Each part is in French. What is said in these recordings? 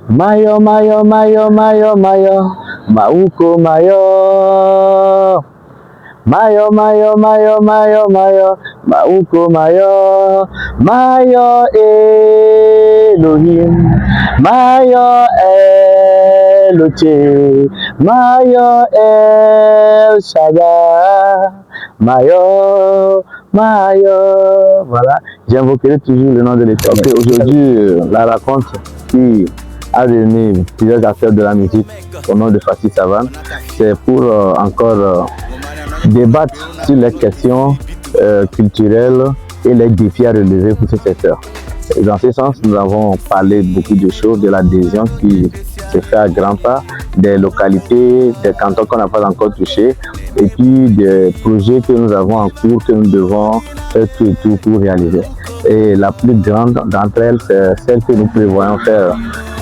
Mayo, mayo, mayo, mayo, mayo, mauko mayo. Mayo, mayo, mayo, mayo, mayo, mauko mayo. Mayo Elohim, mayo Eloche, mayo El Shaddai, mayo, mayo. Voilà, j'invoquerai toujours le nom de l'Éternel. Aujourd'hui, la rencontre qui a réuni plusieurs acteurs de la musique au nom de Fassi Savane, c'est pour encore débattre sur les questions culturelles et les défis à relever pour ce secteur. Et dans ce sens, nous avons parlé beaucoup de choses, de l'adhésion qui se fait à grands pas, des localités, des cantons qu'on n'a pas encore touchés, et puis des projets que nous avons en cours, que nous devons faire tout pour réaliser. Et la plus grande d'entre elles, c'est celle que nous prévoyons faire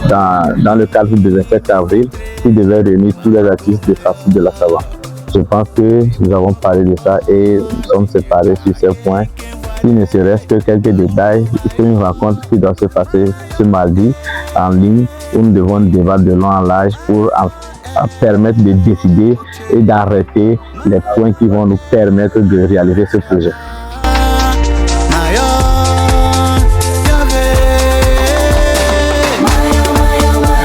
dans le cadre du 27 avril, qui devait réunir tous les artistes de Fassi de la Savane. Je pense que nous avons parlé de ça et nous sommes séparés sur ces points. Il ne se reste que quelques détails. C'est une rencontre qui doit se passer ce mardi en ligne où nous devons débattre de long en large pour permettre de décider et d'arrêter les points qui vont nous permettre de réaliser ce projet.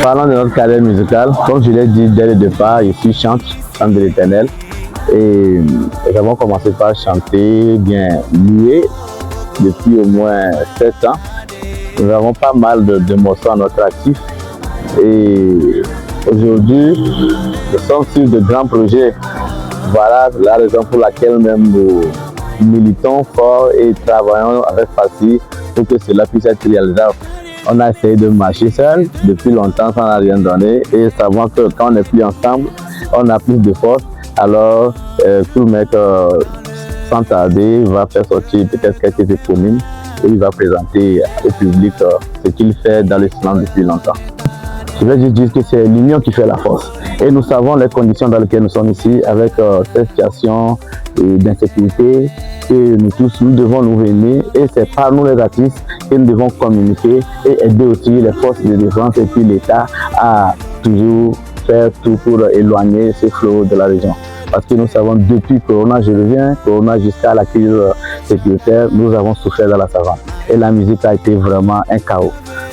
Parlons de notre carrière musicale. Comme je l'ai dit dès le départ, je suis chant de l'Éternel. Et nous avons commencé par chanter, bien louer, depuis au moins 7 ans. Nous avons pas mal de morceaux à notre actif. Et aujourd'hui, nous sommes sur de grands projets. Voilà la raison pour laquelle même nous militons fort et travaillons avec Fassi pour que cela puisse être réalisable. On a essayé de marcher seul depuis longtemps, ça n'a rien donné. Et savons que quand on n'est plus ensemble, on a plus de force. Alors, tout le mec, sans tarder, va faire sortir peut-être quelques communes et il va présenter au public ce qu'il fait dans le silence depuis longtemps. Je vais juste dire que c'est l'union qui fait la force. Et nous savons les conditions dans lesquelles nous sommes ici, avec cette situation d'insécurité, que nous tous, nous devons nous réunir. Et c'est par nous les artistes que nous devons communiquer et aider aussi les forces de défense et puis l'État à toujours faire tout pour éloigner ce flot de la région. Parce que nous savons depuis Corona, je reviens, Corona jusqu'à la crise sécuritaire, nous avons souffert dans la savane. Et la musique a été vraiment un chaos.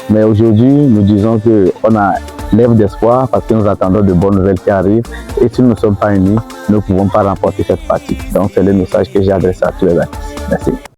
Mais aujourd'hui, nous disons qu'on a lève d'espoir parce que nous attendons de bonnes nouvelles qui arrivent. Et si nous ne sommes pas unis, nous ne pouvons pas remporter cette partie. Donc c'est le message que j'ai adressé à tous les artistes. Merci.